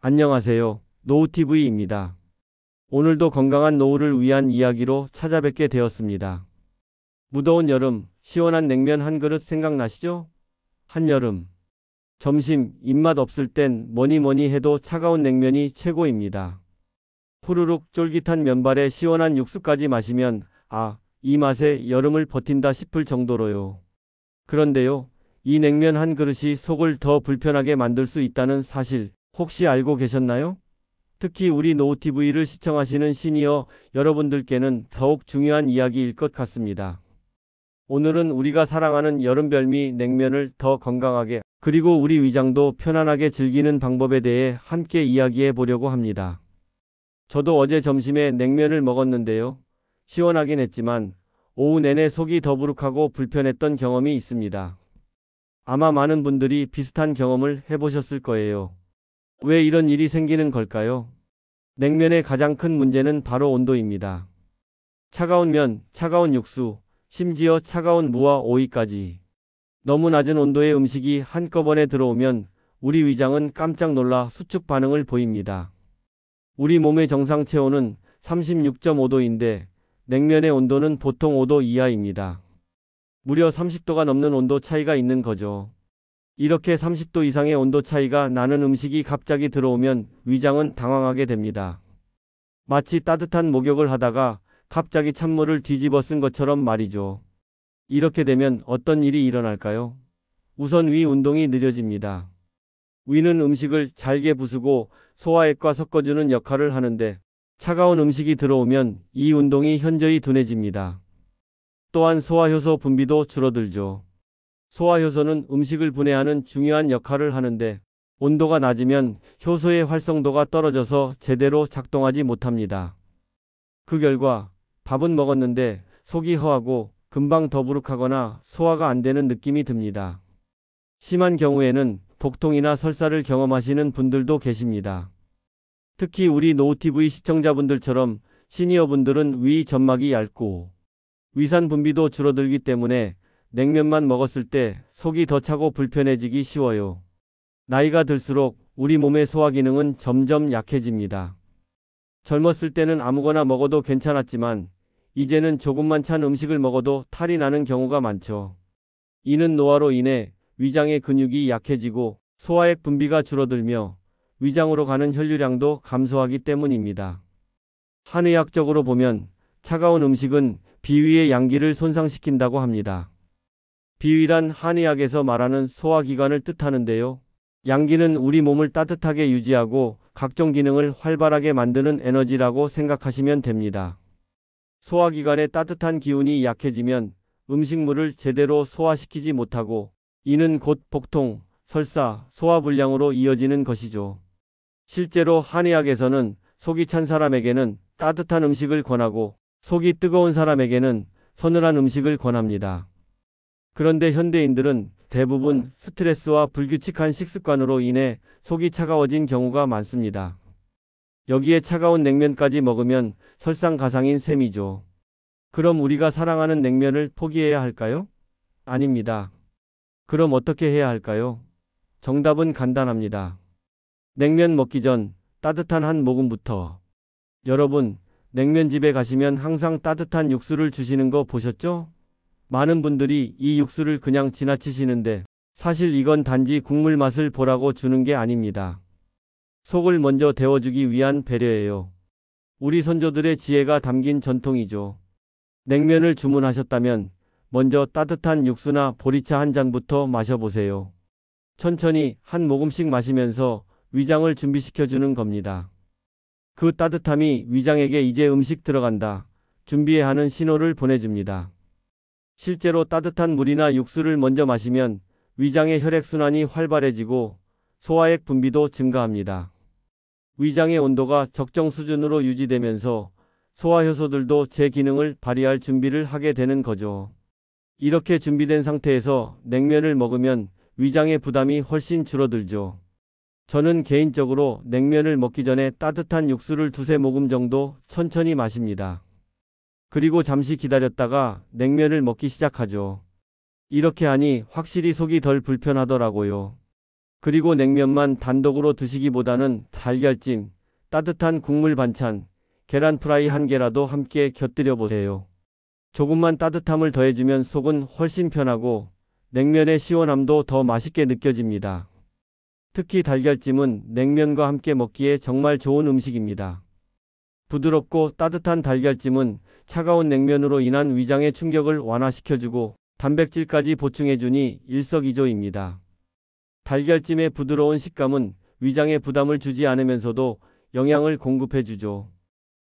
안녕하세요. 노후TV입니다. 오늘도 건강한 노후를 위한 이야기로 찾아뵙게 되었습니다. 무더운 여름, 시원한 냉면 한 그릇 생각나시죠? 한여름, 점심, 입맛 없을 땐 뭐니 해도 차가운 냉면이 최고입니다. 후루룩 쫄깃한 면발에 시원한 육수까지 마시면 이 맛에 여름을 버틴다 싶을 정도로요. 그런데요, 이 냉면 한 그릇이 속을 더 불편하게 만들 수 있다는 사실 혹시 알고 계셨나요? 특히 우리 노후TV를 시청하시는 시니어 여러분들께는 더욱 중요한 이야기일 것 같습니다. 오늘은 우리가 사랑하는 여름별미 냉면을 더 건강하게 그리고 우리 위장도 편안하게 즐기는 방법에 대해 함께 이야기해 보려고 합니다. 저도 어제 점심에 냉면을 먹었는데요. 시원하긴 했지만 오후 내내 속이 더부룩하고 불편했던 경험이 있습니다. 아마 많은 분들이 비슷한 경험을 해보셨을 거예요. 왜 이런 일이 생기는 걸까요? 냉면의 가장 큰 문제는 바로 온도입니다. 차가운 면, 차가운 육수, 심지어 차가운 무와 오이까지. 너무 낮은 온도의 음식이 한꺼번에 들어오면 우리 위장은 깜짝 놀라 수축 반응을 보입니다. 우리 몸의 정상 체온은 36.5도인데 냉면의 온도는 보통 5도 이하입니다. 무려 30도가 넘는 온도 차이가 있는 거죠. 이렇게 30도 이상의 온도 차이가 나는 음식이 갑자기 들어오면 위장은 당황하게 됩니다. 마치 따뜻한 목욕을 하다가 갑자기 찬물을 뒤집어 쓴 것처럼 말이죠. 이렇게 되면 어떤 일이 일어날까요? 우선 위 운동이 느려집니다. 위는 음식을 잘게 부수고 소화액과 섞어주는 역할을 하는데 차가운 음식이 들어오면 이 운동이 현저히 둔해집니다. 또한 소화효소 분비도 줄어들죠. 소화효소는 음식을 분해하는 중요한 역할을 하는데 온도가 낮으면 효소의 활성도가 떨어져서 제대로 작동하지 못합니다. 그 결과 밥은 먹었는데 속이 허하고 금방 더부룩하거나 소화가 안 되는 느낌이 듭니다. 심한 경우에는 복통이나 설사를 경험하시는 분들도 계십니다. 특히 우리 노후TV 시청자분들처럼 시니어분들은 위 점막이 얇고 위산 분비도 줄어들기 때문에 냉면만 먹었을 때 속이 더 차고 불편해지기 쉬워요. 나이가 들수록 우리 몸의 소화 기능은 점점 약해집니다. 젊었을 때는 아무거나 먹어도 괜찮았지만 이제는 조금만 찬 음식을 먹어도 탈이 나는 경우가 많죠. 이는 노화로 인해 위장의 근육이 약해지고 소화액 분비가 줄어들며 위장으로 가는 혈류량도 감소하기 때문입니다. 한의학적으로 보면 차가운 음식은 비위의 양기를 손상시킨다고 합니다. 비위란 한의학에서 말하는 소화기관을 뜻하는데요. 양기는 우리 몸을 따뜻하게 유지하고 각종 기능을 활발하게 만드는 에너지라고 생각하시면 됩니다. 소화기관의 따뜻한 기운이 약해지면 음식물을 제대로 소화시키지 못하고 이는 곧 복통, 설사, 소화불량으로 이어지는 것이죠. 실제로 한의학에서는 속이 찬 사람에게는 따뜻한 음식을 권하고 속이 뜨거운 사람에게는 서늘한 음식을 권합니다. 그런데 현대인들은 대부분 스트레스와 불규칙한 식습관으로 인해 속이 차가워진 경우가 많습니다. 여기에 차가운 냉면까지 먹으면 설상가상인 셈이죠. 그럼 우리가 사랑하는 냉면을 포기해야 할까요? 아닙니다. 그럼 어떻게 해야 할까요? 정답은 간단합니다. 냉면 먹기 전 따뜻한 한 모금부터. 여러분, 냉면집에 가시면 항상 따뜻한 육수를 주시는 거 보셨죠? 많은 분들이 이 육수를 그냥 지나치시는데 사실 이건 단지 국물 맛을 보라고 주는 게 아닙니다. 속을 먼저 데워주기 위한 배려예요. 우리 선조들의 지혜가 담긴 전통이죠. 냉면을 주문하셨다면 먼저 따뜻한 육수나 보리차 한 잔부터 마셔보세요. 천천히 한 모금씩 마시면서 위장을 준비시켜주는 겁니다. 그 따뜻함이 위장에게 이제 음식 들어간다, 준비해야 하는 신호를 보내줍니다. 실제로 따뜻한 물이나 육수를 먼저 마시면 위장의 혈액순환이 활발해지고 소화액 분비도 증가합니다. 위장의 온도가 적정 수준으로 유지되면서 소화효소들도 제 기능을 발휘할 준비를 하게 되는 거죠. 이렇게 준비된 상태에서 냉면을 먹으면 위장의 부담이 훨씬 줄어들죠. 저는 개인적으로 냉면을 먹기 전에 따뜻한 육수를 두세 모금 정도 천천히 마십니다. 그리고 잠시 기다렸다가 냉면을 먹기 시작하죠. 이렇게 하니 확실히 속이 덜 불편하더라고요. 그리고 냉면만 단독으로 드시기보다는 달걀찜, 따뜻한 국물 반찬, 계란 프라이 한 개라도 함께 곁들여 보세요. 조금만 따뜻함을 더해주면 속은 훨씬 편하고 냉면의 시원함도 더 맛있게 느껴집니다. 특히 달걀찜은 냉면과 함께 먹기에 정말 좋은 음식입니다. 부드럽고 따뜻한 달걀찜은 차가운 냉면으로 인한 위장의 충격을 완화시켜주고 단백질까지 보충해주니 일석이조입니다. 달걀찜의 부드러운 식감은 위장에 부담을 주지 않으면서도 영양을 공급해주죠.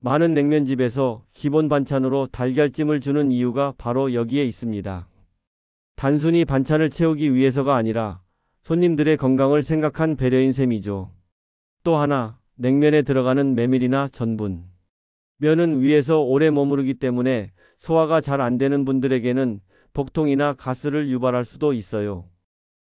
많은 냉면집에서 기본 반찬으로 달걀찜을 주는 이유가 바로 여기에 있습니다. 단순히 반찬을 채우기 위해서가 아니라 손님들의 건강을 생각한 배려인 셈이죠. 또 하나, 냉면에 들어가는 메밀이나 전분. 면은 위에서 오래 머무르기 때문에 소화가 잘 안 되는 분들에게는 복통이나 가스를 유발할 수도 있어요.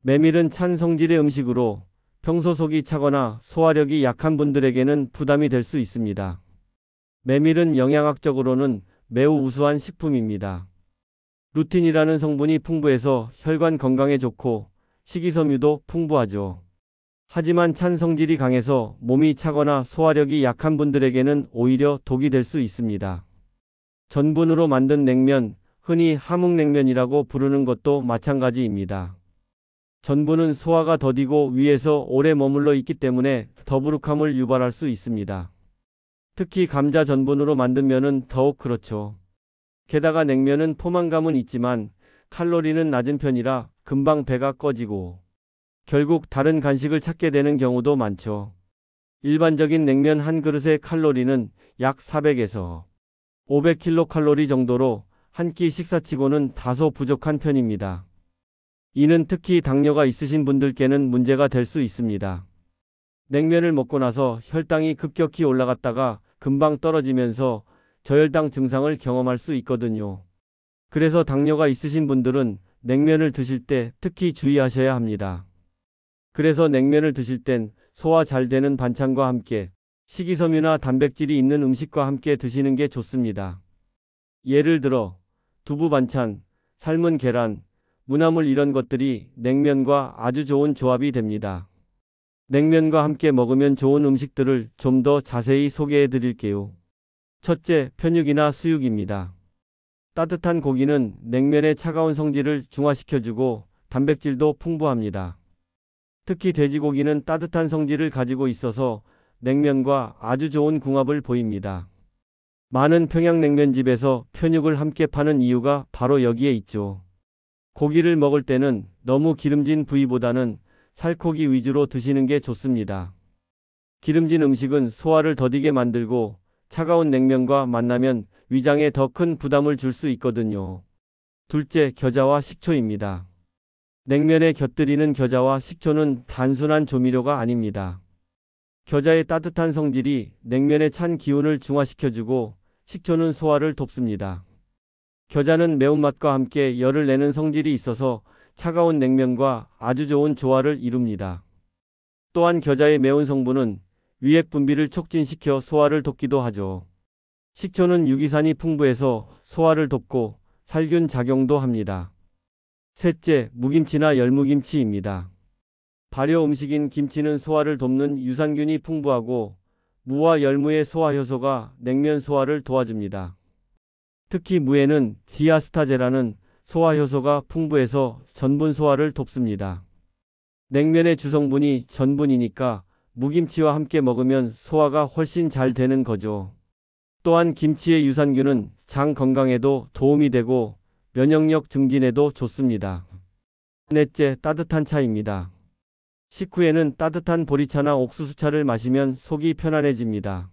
메밀은 찬 성질의 음식으로 평소 속이 차거나 소화력이 약한 분들에게는 부담이 될 수 있습니다. 메밀은 영양학적으로는 매우 우수한 식품입니다. 루틴이라는 성분이 풍부해서 혈관 건강에 좋고 식이섬유도 풍부하죠. 하지만 찬 성질이 강해서 몸이 차거나 소화력이 약한 분들에게는 오히려 독이 될 수 있습니다. 전분으로 만든 냉면, 흔히 함흥냉면이라고 부르는 것도 마찬가지입니다. 전분은 소화가 더디고 위에서 오래 머물러 있기 때문에 더부룩함을 유발할 수 있습니다. 특히 감자 전분으로 만든 면은 더욱 그렇죠. 게다가 냉면은 포만감은 있지만 칼로리는 낮은 편이라 금방 배가 꺼지고 결국 다른 간식을 찾게 되는 경우도 많죠. 일반적인 냉면 한 그릇의 칼로리는 약 400에서 500kcal 정도로 한 끼 식사치고는 다소 부족한 편입니다. 이는 특히 당뇨가 있으신 분들께는 문제가 될 수 있습니다. 냉면을 먹고 나서 혈당이 급격히 올라갔다가 금방 떨어지면서 저혈당 증상을 경험할 수 있거든요. 그래서 당뇨가 있으신 분들은 냉면을 드실 때 특히 주의하셔야 합니다. 그래서 냉면을 드실 땐 소화 잘 되는 반찬과 함께 식이섬유나 단백질이 있는 음식과 함께 드시는 게 좋습니다. 예를 들어 두부 반찬, 삶은 계란, 무나물 이런 것들이 냉면과 아주 좋은 조합이 됩니다. 냉면과 함께 먹으면 좋은 음식들을 좀 더 자세히 소개해 드릴게요. 첫째, 편육이나 수육입니다. 따뜻한 고기는 냉면의 차가운 성질을 중화시켜주고 단백질도 풍부합니다. 특히 돼지고기는 따뜻한 성질을 가지고 있어서 냉면과 아주 좋은 궁합을 보입니다. 많은 평양냉면집에서 편육을 함께 파는 이유가 바로 여기에 있죠. 고기를 먹을 때는 너무 기름진 부위보다는 살코기 위주로 드시는 게 좋습니다. 기름진 음식은 소화를 더디게 만들고 차가운 냉면과 만나면 위장에 더 큰 부담을 줄 수 있거든요. 둘째, 겨자와 식초입니다. 냉면에 곁들이는 겨자와 식초는 단순한 조미료가 아닙니다. 겨자의 따뜻한 성질이 냉면의 찬 기운을 중화시켜주고 식초는 소화를 돕습니다. 겨자는 매운맛과 함께 열을 내는 성질이 있어서 차가운 냉면과 아주 좋은 조화를 이룹니다. 또한 겨자의 매운 성분은 위액 분비를 촉진시켜 소화를 돕기도 하죠. 식초는 유기산이 풍부해서 소화를 돕고 살균 작용도 합니다. 셋째, 무김치나 열무김치입니다. 발효 음식인 김치는 소화를 돕는 유산균이 풍부하고 무와 열무의 소화 효소가 냉면 소화를 도와줍니다. 특히 무에는 디아스타제라는 소화 효소가 풍부해서 전분 소화를 돕습니다. 냉면의 주성분이 전분이니까 무김치와 함께 먹으면 소화가 훨씬 잘 되는 거죠. 또한 김치의 유산균은 장 건강에도 도움이 되고 면역력 증진에도 좋습니다. 넷째, 따뜻한 차입니다. 식후에는 따뜻한 보리차나 옥수수차를 마시면 속이 편안해집니다.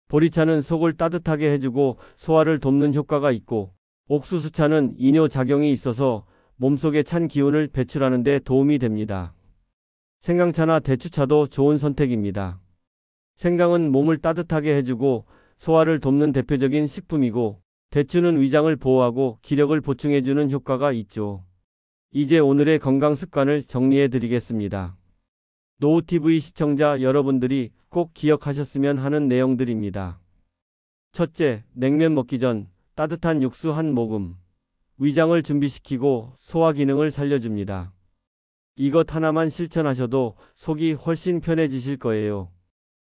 보리차는 속을 따뜻하게 해주고 소화를 돕는 효과가 있고 옥수수차는 이뇨 작용이 있어서 몸속에 찬 기운을 배출하는 데 도움이 됩니다. 생강차나 대추차도 좋은 선택입니다. 생강은 몸을 따뜻하게 해주고 소화를 돕는 대표적인 식품이고 대추는 위장을 보호하고 기력을 보충해주는 효과가 있죠. 이제 오늘의 건강 습관을 정리해 드리겠습니다. 노후TV 시청자 여러분들이 꼭 기억하셨으면 하는 내용들입니다. 첫째, 냉면 먹기 전 따뜻한 육수 한 모금. 위장을 준비시키고 소화 기능을 살려줍니다. 이것 하나만 실천하셔도 속이 훨씬 편해지실 거예요.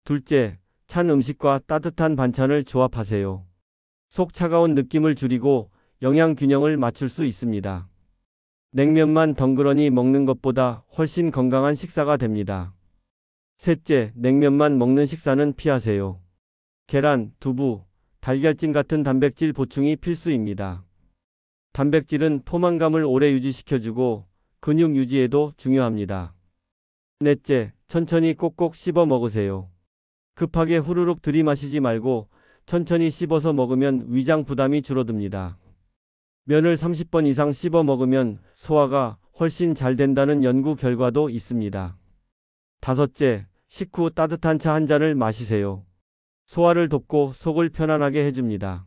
둘째, 찬 음식과 따뜻한 반찬을 조합하세요. 속 차가운 느낌을 줄이고 영양 균형을 맞출 수 있습니다. 냉면만 덩그러니 먹는 것보다 훨씬 건강한 식사가 됩니다. 셋째, 냉면만 먹는 식사는 피하세요. 계란, 두부, 달걀찜 같은 단백질 보충이 필수입니다. 단백질은 포만감을 오래 유지시켜주고 근육 유지에도 중요합니다. 넷째, 천천히 꼭꼭 씹어 먹으세요. 급하게 후루룩 들이마시지 말고 천천히 씹어서 먹으면 위장 부담이 줄어듭니다. 면을 30번 이상 씹어 먹으면 소화가 훨씬 잘 된다는 연구 결과도 있습니다. 다섯째, 식후 따뜻한 차 한 잔을 마시세요. 소화를 돕고 속을 편안하게 해줍니다.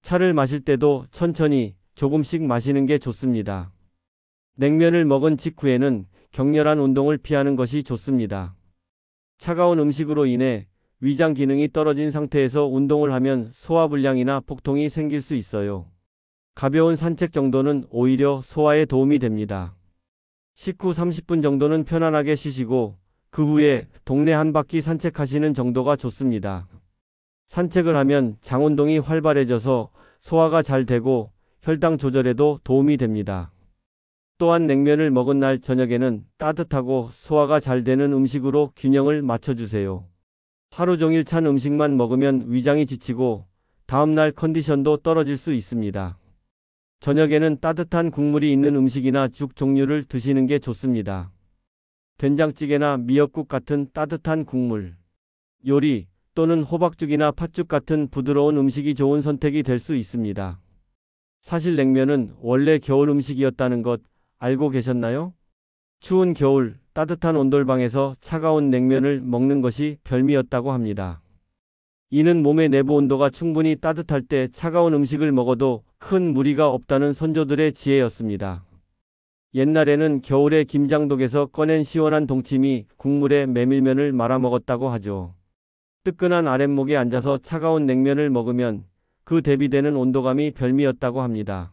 차를 마실 때도 천천히 조금씩 마시는 게 좋습니다. 냉면을 먹은 직후에는 격렬한 운동을 피하는 것이 좋습니다. 차가운 음식으로 인해 위장 기능이 떨어진 상태에서 운동을 하면 소화불량이나 복통이 생길 수 있어요. 가벼운 산책 정도는 오히려 소화에 도움이 됩니다. 식후 30분 정도는 편안하게 쉬시고 그 후에 동네 한 바퀴 산책하시는 정도가 좋습니다. 산책을 하면 장운동이 활발해져서 소화가 잘 되고 혈당 조절에도 도움이 됩니다. 또한 냉면을 먹은 날 저녁에는 따뜻하고 소화가 잘 되는 음식으로 균형을 맞춰주세요. 하루 종일 찬 음식만 먹으면 위장이 지치고 다음날 컨디션도 떨어질 수 있습니다. 저녁에는 따뜻한 국물이 있는 음식이나 죽 종류를 드시는 게 좋습니다. 된장찌개나 미역국 같은 따뜻한 국물, 요리 또는 호박죽이나 팥죽 같은 부드러운 음식이 좋은 선택이 될 수 있습니다. 사실 냉면은 원래 겨울 음식이었다는 것 알고 계셨나요? 추운 겨울 따뜻한 온돌방에서 차가운 냉면을 먹는 것이 별미였다고 합니다. 이는 몸의 내부 온도가 충분히 따뜻할 때 차가운 음식을 먹어도 큰 무리가 없다는 선조들의 지혜였습니다. 옛날에는 겨울에 김장독에서 꺼낸 시원한 동치미 국물에 메밀면을 말아 먹었다고 하죠. 뜨끈한 아랫목에 앉아서 차가운 냉면을 먹으면 그 대비되는 온도감이 별미였다고 합니다.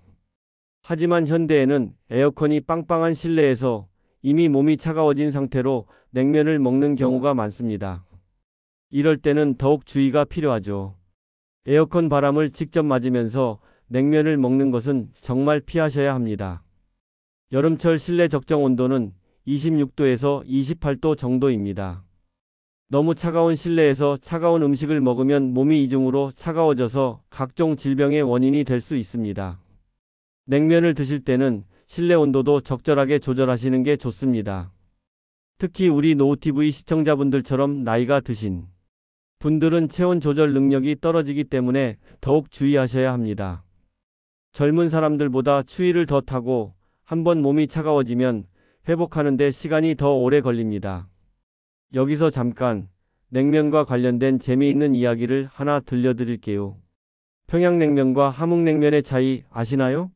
하지만 현대에는 에어컨이 빵빵한 실내에서 이미 몸이 차가워진 상태로 냉면을 먹는 경우가 많습니다. 이럴 때는 더욱 주의가 필요하죠. 에어컨 바람을 직접 맞으면서 냉면을 먹는 것은 정말 피하셔야 합니다. 여름철 실내 적정 온도는 26도에서 28도 정도입니다. 너무 차가운 실내에서 차가운 음식을 먹으면 몸이 이중으로 차가워져서 각종 질병의 원인이 될 수 있습니다. 냉면을 드실 때는 실내 온도도 적절하게 조절하시는 게 좋습니다. 특히 우리 노후TV 시청자분들처럼 나이가 드신 분들은 체온 조절 능력이 떨어지기 때문에 더욱 주의하셔야 합니다. 젊은 사람들보다 추위를 더 타고 한번 몸이 차가워지면 회복하는 데 시간이 더 오래 걸립니다. 여기서 잠깐 냉면과 관련된 재미있는 이야기를 하나 들려드릴게요. 평양냉면과 함흥냉면의 차이 아시나요?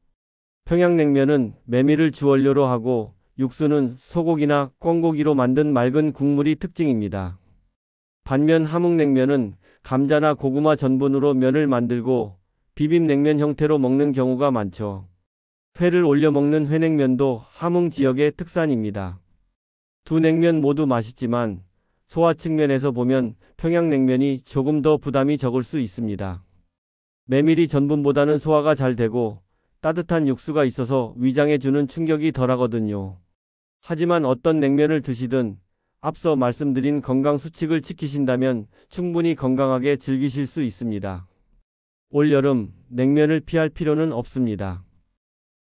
평양냉면은 메밀을 주원료로 하고 육수는 소고기나 꿩고기로 만든 맑은 국물이 특징입니다. 반면 함흥냉면은 감자나 고구마 전분으로 면을 만들고 비빔냉면 형태로 먹는 경우가 많죠. 회를 올려 먹는 회냉면도 함흥 지역의 특산입니다. 두 냉면 모두 맛있지만 소화 측면에서 보면 평양냉면이 조금 더 부담이 적을 수 있습니다. 메밀이 전분보다는 소화가 잘 되고 따뜻한 육수가 있어서 위장에 주는 충격이 덜하거든요. 하지만 어떤 냉면을 드시든 앞서 말씀드린 건강 수칙을 지키신다면 충분히 건강하게 즐기실 수 있습니다. 올여름 냉면을 피할 필요는 없습니다.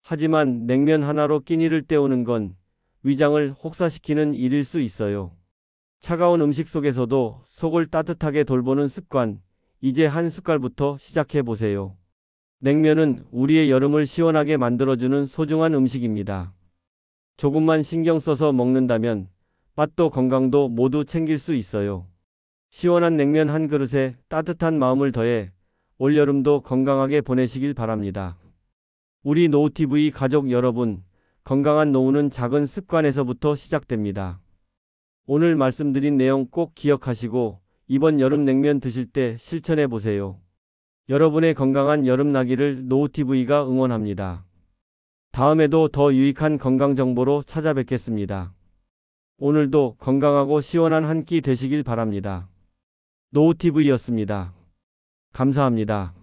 하지만 냉면 하나로 끼니를 때우는 건 위장을 혹사시키는 일일 수 있어요. 차가운 음식 속에서도 속을 따뜻하게 돌보는 습관, 이제 한 숟갈부터 시작해 보세요. 냉면은 우리의 여름을 시원하게 만들어주는 소중한 음식입니다. 조금만 신경 써서 먹는다면 맛도 건강도 모두 챙길 수 있어요. 시원한 냉면 한 그릇에 따뜻한 마음을 더해 올여름도 건강하게 보내시길 바랍니다. 우리 노후TV 가족 여러분, 건강한 노후는 작은 습관에서부터 시작됩니다. 오늘 말씀드린 내용 꼭 기억하시고 이번 여름 냉면 드실 때 실천해 보세요. 여러분의 건강한 여름 나기를 노후TV가 응원합니다. 다음에도 더 유익한 건강 정보로 찾아뵙겠습니다. 오늘도 건강하고 시원한 한 끼 되시길 바랍니다. 노우TV였습니다. 감사합니다.